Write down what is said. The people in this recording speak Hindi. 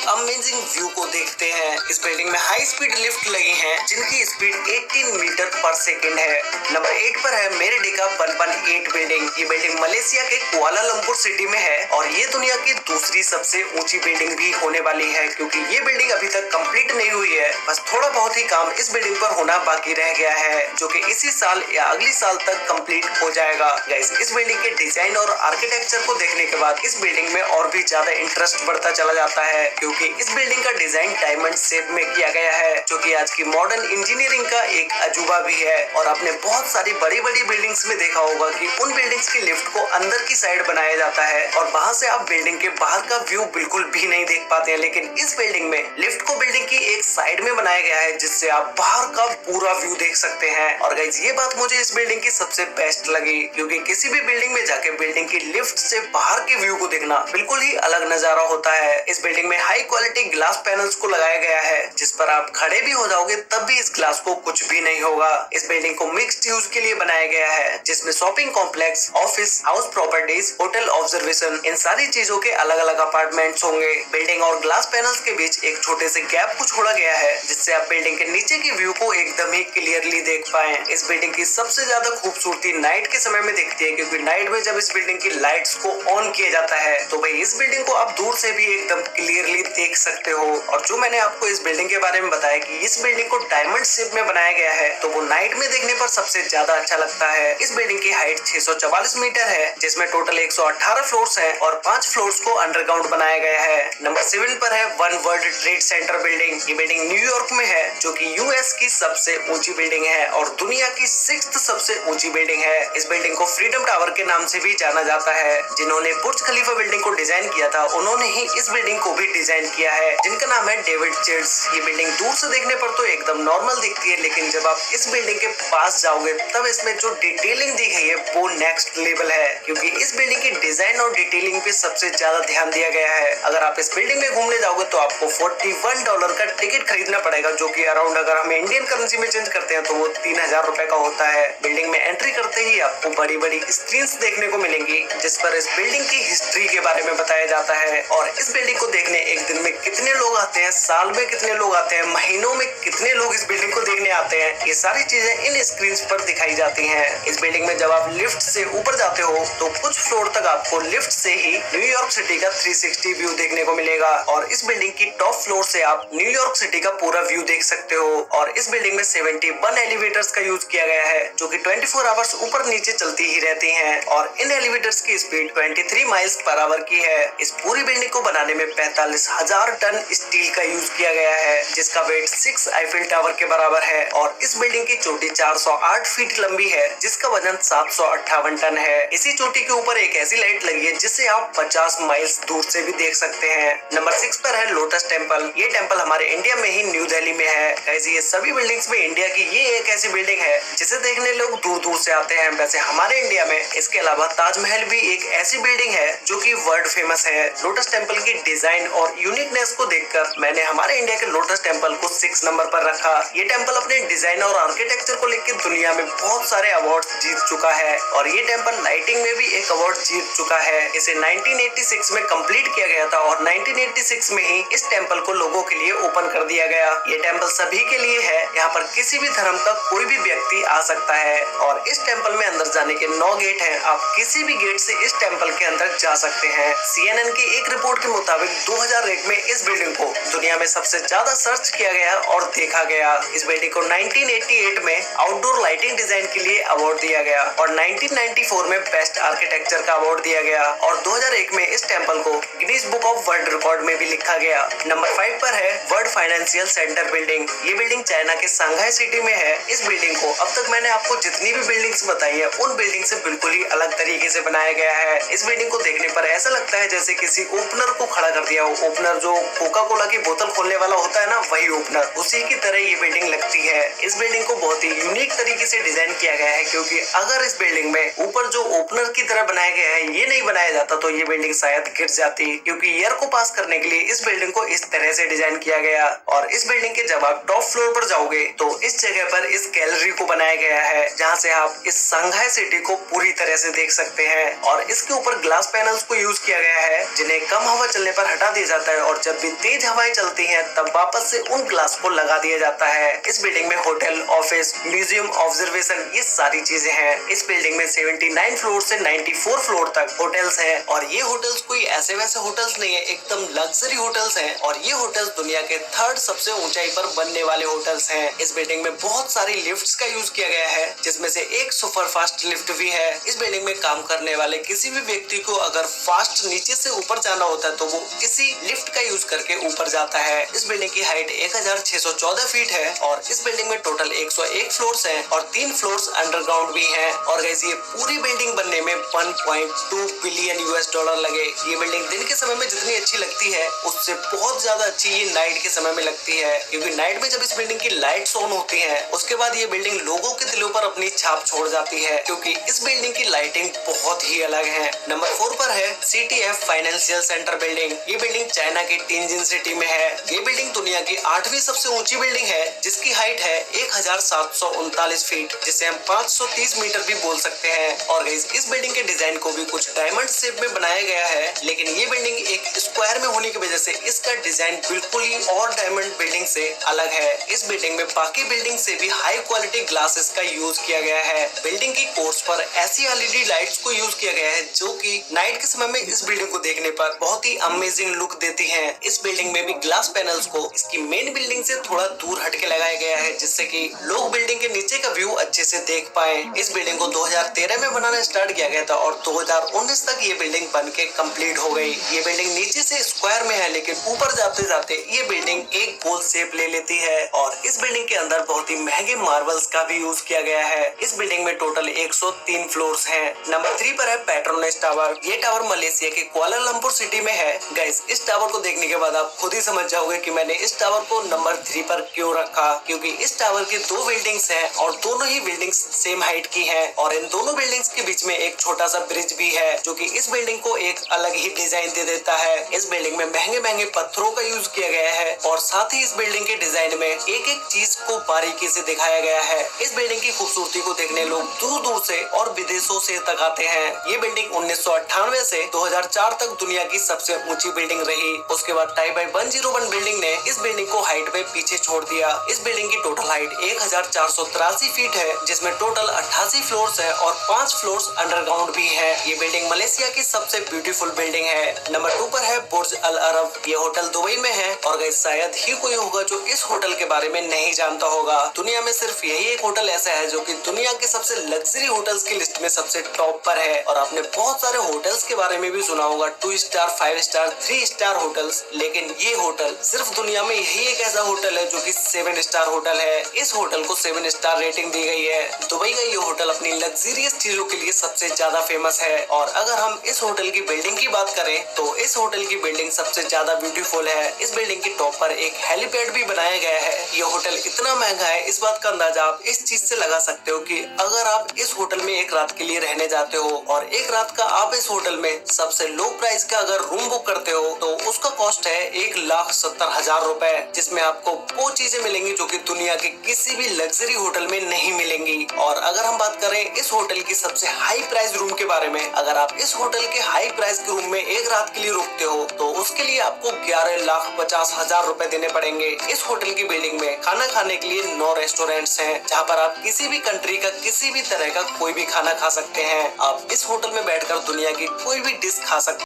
अमेजिंग व्यू को देखते हैं। इस बिल्डिंग में हाई स्पीड लिफ्ट लगी हैं, जिनकी स्पीड 18 मीटर पर सेकंड है। नंबर 8 पर है मेरिडिका 118 बिल्डिंग। ये बिल्डिंग मलेशिया के कुआलालंपुर सिटी में है और ये दुनिया की दूसरी सबसे ऊंची बिल्डिंग भी होने वाली है, क्योंकि ये बिल्डिंग अभी तक कंप्लीट नहीं हुई है। बस थोड़ा बहुत ही काम इस बिल्डिंग पर होना बाकी रह गया है, जो कि इसी साल या अगली साल तक कंप्लीट हो जाएगा। गाइस, इस बिल्डिंग के डिजाइन और आर्किटेक्चर को देखने के बाद इस बिल्डिंग में और भी ज्यादा इंटरेस्ट बढ़ता चला जाता है, क्योंकि इस बिल्डिंग का डिजाइन डायमंड शेप में किया गया है, जो कि आज की मॉडर्न इंजीनियरिंग का एक अजूबा भी है। और आपने बहुत सारी बड़ी बड़ी बिल्डिंग्स में देखा होगा कि उन बिल्डिंग्स की लिफ्ट को अंदर की साइड बनाया जाता है और वहां से आप बिल्डिंग के बाहर का व्यू बिल्कुल भी नहीं देख पाते हैं। लेकिन इस बिल्डिंग में लिफ्ट को बिल्डिंग की एक साइड में बनाया गया है, जिससे आप बाहर का पूरा व्यू देख सकते हैं। और गाइस, ये बात मुझे इस बिल्डिंग की सबसे बेस्ट लगी, क्योंकि किसी भी बिल्डिंग में जाके बिल्डिंग की लिफ्ट से बाहर के व्यू को देखना बिल्कुल ही अलग नजारा होता है। इस बिल्डिंग में हाई क्वालिटी ग्लास पैनल्स को लगाया गया है, जिस पर आप खड़े भी हो जाओगे तब भी इस ग्लास को कुछ भी नहीं होगा। इस बिल्डिंग को मिक्स्ड यूज के लिए बनाया गया है, जिसमें shopping complex, office, house properties, hotel observation, इन सारी चीजों के अलग अलग अपार्टमेंट्स होंगे। बिल्डिंग और ग्लास पैनल्स के बीच एक छोटे से गैप को छोड़ा गया है, जिससे आप बिल्डिंग के नीचे की व्यू को एकदम ही क्लियरली देख पाए। इस बिल्डिंग की सबसे ज्यादा खूबसूरती नाइट के समय में दिखती है, क्योंकि नाइट में जब इस बिल्डिंग की लाइट्स को ऑन किया जाता है तो भाई इस बिल्डिंग को आप दूर से भी एकदम क्लियरली देख सकते हो। और जो मैंने आपको इस बिल्डिंग के बारे में बताया कि इस बिल्डिंग को डायमंड शेप में बनाया गया है, तो वो नाइट में देखने पर सबसे ज्यादा अच्छा लगता है। इस बिल्डिंग की हाइट 644 मीटर है, जिसमें टोटल 118 फ्लोर्स हैं और 5 फ्लोर्स को अंडरग्राउंड बनाया गया है। नंबर 7 पर है one world trade centre building. ये बिल्डिंग न्यूयॉर्क में है, जो कि यूएस की सबसे ऊंची बिल्डिंग है और दुनिया की 6th सबसे ऊंची बिल्डिंग है। इस बिल्डिंग को फ्रीडम टावर के नाम से भी जाना जाता है। जिन्होंने बुर्ज खलीफा बिल्डिंग को डिजाइन किया था, उन्होंने ही इस बिल्डिंग को भी डिजाइन किया है, जिनका नाम है डेविड चिल्ड्स। ये बिल्डिंग दूर से देखने पर तो एकदम नॉर्मल दिखती है, लेकिन जब आप इस बिल्डिंग के पास जाओगे तब इसमें जो डिटेलिंग दी गई है वो नेक्स्ट लेवल है, क्योंकि इस बिल्डिंग की डिजाइन और डिटेलिंग पे सबसे ज्यादा ध्यान दिया गया है। अगर आप इस बिल्डिंग में घूमने जाओगे तो आपको $41 का टिकट खरीदना पड़ेगा, जो कि अराउंड अगर हम इंडियन करेंसी में चेंज करते हैं तो वो 3000 रुपए का होता है। बिल्डिंग में एंट्री करते ही आपको बड़ी बड़ी स्क्रीन देखने को मिलेंगी, जिस पर इस बिल्डिंग की हिस्ट्री के बारे में बताया जाता है। और इस बिल्डिंग को देखने एक दिन में कितने लोग आते हैं, साल में कितने लोग आते हैं, महीनों में कितने लोग इस बिल्डिंग को देखने आते हैं, ये सारी चीजें इन स्क्रीन पर दिखाई जाती हैं। इस बिल्डिंग में जब आप लिफ्ट से ऊपर जाते हो तो कुछ फ्लोर तक आपको लिफ्ट से ही न्यूयॉर्क सिटी का 360 व्यू देखने को मिलेगा। और इस बिल्डिंग की टॉप फ्लोर से आप न्यूयॉर्क सिटी का पूरा व्यू देख सकते हो। और इस बिल्डिंग में 71 एलिवेटर्स का यूज किया गया है, जो कि 24 आवर्स ऊपर नीचे चलती ही रहती हैं। और इन एलिवेटर्स की स्पीड 23 माइल्स पर आवर की है। इस पूरी बिल्डिंग को बनाने में 45,000 टन स्टील का यूज किया गया है, जिसका वेट 6 आईफिल टावर के बराबर है। और इस बिल्डिंग की चोटी 408 फीट लंबी है, जिसका वजन 758 टन है। इसी चोटी के ऊपर एक ऐसी लाइट लगी है जिसे आप 50 माइल्स दूर से भी देख सकते हैं। नंबर 6 पर है लोटस टेम्पल। ये टेम्पल हमारे इंडिया में ही न्यू दिल्ली में है। ऐसे ये सभी बिल्डिंग्स में इंडिया की ये एक ऐसी बिल्डिंग है जिसे देखने लोग दूर दूर से आते हैं। वैसे हमारे इंडिया में इसके अलावा ताजमहल भी एक ऐसी बिल्डिंग है जो कि वर्ल्ड फेमस है। लोटस टेम्पल की डिजाइन और यूनिकनेस को देखकर मैंने हमारे इंडिया के लोटस टेम्पल को 6 नंबर पर रखा। ये टेम्पल अपने डिजाइन और आर्किटेक्चर को लेकर दुनिया में बहुत सारे अवार्ड जीत चुका है और ये टेम्पल लाइटिंग में भी एक अवार्ड जीत चुका है। इसे 1986 में कंप्लीट किया गया था और 1986 में ही इस टेम्पल को लोगों के लिए ओपन कर दिया गया। ये टेम्पल सभी के लिए है, यहाँ पर किसी भी धर्म का कोई भी व्यक्ति आ सकता है। और इस टेम्पल में अंदर जाने के 9 गेट हैं, आप किसी भी गेट से इस टेम्पल के अंदर जा सकते हैं। CNN की एक रिपोर्ट के मुताबिक 2001 में इस बिल्डिंग को दुनिया में सबसे ज्यादा सर्च किया गया और देखा गया। इस बिल्डिंग को 1988 में आउटडोर लाइटिंग डिजाइन के लिए अवार्ड दिया गया और 1994 में बेस्ट आर्किटेक्चर का अवार्ड दिया गया और 2001 में इस टेम्पल को Guinness book of world record में भी लिखा गया। नंबर 5 पर है वर्ल्ड फाइनेंशियल सेंटर बिल्डिंग। ये बिल्डिंग चाइना के सांघाई सिटी में है। इस बिल्डिंग को अब तक मैंने आपको जितनी भी बिल्डिंग्स बताई है उन बिल्डिंग से बिल्कुल ही अलग तरीके से बनाया गया है। इस बिल्डिंग को देखने पर ऐसा लगता है जैसे किसी ओपनर को खड़ा कर दिया हो। ओपनर जो कोका कोला की बोतल खोलने वाला होता है ना, वही ओपनर, उसी की तरह ये बिल्डिंग लगती है। इस बिल्डिंग को बहुत ही यूनिक तरीके से डिजाइन किया गया है, क्योंकि अगर इस बिल्डिंग में ऊपर जो ओपनर की तरह बनाया गया है ये नहीं बनाया जाता तो ये बिल्डिंग शायद गिर जाती, क्योंकि एयर को पास करने के लिए इस बिल्डिंग को इस तरह से डिजाइन किया गया। और इस बिल्डिंग के जब आप टॉप फ्लोर पर जाओगे तो इस जगह पर इस गैलरी को बनाया गया है, जहाँ से आप इस संघाई सिटी को पूरी तरह से देख सकते हैं। और इसके ऊपर ग्लास पैनल्स को यूज किया गया है, जिन्हें कम हवा चलने पर हटा दिया जाता है, और जब भी तेज हवाएं चलती हैं तब वापस से उन ग्लास को लगा दिया जाता है। इस बिल्डिंग में होटल, ऑफिस, म्यूजियम, ऑब्जर्वेशन, ये सारी चीजें हैं। इस बिल्डिंग में 79 फ्लोर से 94 फ्लोर तक होटल्स हैं, और ये होटल्स कोई ऐसे वैसे होटल्स नहीं है, एकदम लग्जरी होटल्स हैं। और ये होटल्स दुनिया के 3rd सबसे ऊंचाई पर बनने वाले होटल्स हैं। इस बिल्डिंग में बहुत सारी लिफ्ट्स का यूज किया गया है, जिसमें से एक सुपर फास्ट लिफ्ट भी है। इस बिल्डिंग में काम करने वाले किसी भी व्यक्ति को अगर फास्ट नीचे से ऊपर जाना होता है तो वो इसी लिफ्ट का यूज करके ऊपर जाता है। इस बिल्डिंग की हाइट 1614 फीट है, और इस बिल्डिंग में टोटल 101 फ्लोर्स हैं, और 3 फ्लोर्स अंडरग्राउंड भी हैं। और गाइस, ये पूरी बिल्डिंग बनने में 1.2 बिलियन US$ लगे। ये बिल्डिंग दिन के समय में जितनी अच्छी लगती है उससे बहुत ज्यादा अच्छी ये नाइट के समय में लगती है, क्योंकि नाइट में जब इस बिल्डिंग की लाइट्स ऑन होती हैं उसके बाद ये बिल्डिंग लोगों के दिलों पर अपनी छाप छोड़ जाती है, क्योंकि इस बिल्डिंग की लाइटिंग बहुत ही अलग है। नंबर 4 पर है CTF फाइनेंशियल सेंटर बिल्डिंग। ये बिल्डिंग चाइना की टिanjin सिटी में है। ये बिल्डिंग दुनिया की 8वीं सबसे ऊंची बिल्डिंग है, जिसकी हाइट है 1739 फीट, जिसे हम 530 मीटर भी बोल सकते हैं। और इस बिल्डिंग के डिजाइन को भी कुछ डायमंड शेप में बनाया गया है, लेकिन ये बिल्डिंग एक स्क्वायर में होने की वजह से इसका डिजाइन बिल्कुल ही और डायमंड बिल्डिंग से अलग है। इस बिल्डिंग में बाकी बिल्डिंग से भी हाई क्वालिटी ग्लासेस का यूज किया गया है। बिल्डिंग की कोर्स पर ऐसी LED लाइट्स को यूज किया गया है जो कि नाइट के समय में इस बिल्डिंग को देखने पर बहुत ही अमेजिंग लुक देती हैं। इस बिल्डिंग में भी ग्लास पैनल्स को इसकी मेन बिल्डिंग से थोड़ा दूर हटके लगाया गया है, जिससे कि लोग बिल्डिंग के नीचे का व्यू अच्छे से देख पाए। इस बिल्डिंग को 2013 में बनाना स्टार्ट किया गया था, और 2019 तक ये बिल्डिंग बन के कम्प्लीट हो गई। ये बिल्डिंग नीचे से स्क्वायर में है, लेकिन ऊपर जाते जाते ये बिल्डिंग एक गोल शेप ले लेती है। और इस बिल्डिंग के अंदर बहुत ही महंगे मार्बल्स का भी यूज किया गया है। इस बिल्डिंग में टोटल 103 फ्लोर्स हैं। नंबर 3 पर है पेट्रोनेस टावर। ये टावर मलेशिया के कुआलालंपुर सिटी में है। गाइस, इस टावर को देखने के बाद आप खुद ही समझ जाओगे कि मैंने इस टावर को नंबर 3 पर क्यों रखा, क्योंकि इस टावर की 2 बिल्डिंग्स हैं, और दोनों ही बिल्डिंग्स सेम हाइट की हैं, और इन दोनों बिल्डिंग्स के बीच में एक छोटा सा ब्रिज भी है, जो कि इस बिल्डिंग को एक अलग ही डिजाइन दे देता है। इस बिल्डिंग में महंगे महंगे पत्थरों का यूज किया गया है, और साथ ही इस बिल्डिंग के डिजाइन में एक एक चीज को बारीकी से दिखाया गया है। इस बिल्डिंग की खूबसूरती को देखने लोग दूर दूर से और विदेशों से तक आते हैं। ये बिल्डिंग 1998 से 2004 तक दुनिया की सबसे ऊंची बिल्डिंग रही। उसके बाद टाइबाई 101 बिल्डिंग ने इस बिल्डिंग को हाइट में पीछे छोड़ दिया। इस बिल्डिंग की टोटल हाइट 1483 फीट है, जिसमें टोटल 88 फ्लोर्स है, और 5 फ्लोर्स अंडरग्राउंड भी है। ये बिल्डिंग मलेशिया की सबसे ब्यूटीफुल बिल्डिंग है। नंबर 2 पर है बुर्ज अल अरब। ये होटल दुबई में है, और गाइस, शायद ही कोई होगा जो इस होटल के बारे में नहीं जानता होगा। दुनिया में सिर्फ यही एक होटल ऐसा है जो कि दुनिया के सबसे लग्जरी होटल्स की लिस्ट में सबसे टॉप पर है। और आपने बहुत सारे होटल्स के बारे में भी सुना होगा, 2 स्टार, 5 स्टार, 3 स्टार होटल्स, लेकिन ये होटल सिर्फ दुनिया में यही एक ऐसा होटल है जो कि 7 स्टार होटल है। इस होटल को 7 स्टार रेटिंग दी गई है। दुबई का ये होटल अपनी लग्जरियस चीजों के लिए सबसे ज्यादा फेमस है। और अगर हम इस होटल की बिल्डिंग की बात करें तो इस होटल की बिल्डिंग सबसे ज्यादा ब्यूटीफुल है। इस बिल्डिंग की टॉप पर एक हेलीपैड भी बनाया गया है। ये होटल इतना महंगा है, इस बात का अंदाजा आप इस चीज से लगा सकते हो कि अगर आप इस होटल में एक रात के लिए रहने जाते हो, और एक रात का आप इस होटल में सबसे लो प्राइस का अगर रूम बुक करते हो तो उसका कॉस्ट है 1,70,000 रुपए, जिसमें आपको वो चीजें मिलेंगी जो कि दुनिया के किसी भी लग्जरी होटल में नहीं मिलेंगी। और अगर हम बात करें इस होटल की सबसे हाई प्राइस रूम के बारे में, अगर आप इस होटल के हाई प्राइस के रूम में एक रात के लिए रुकते हो तो उसके लिए आपको 11,50,000 रुपए देने पड़ेंगे। इस होटल की बिल्डिंग में खाना खाने के लिए 9 रेस्टोरेंट्स हैं, जहाँ पर आप किसी भी कंट्री का किसी भी तरह का कोई भी खाना खा सकते हैं। आप इस होटल में बैठकर दुनिया की कोई भी डिश खा सकते हैं।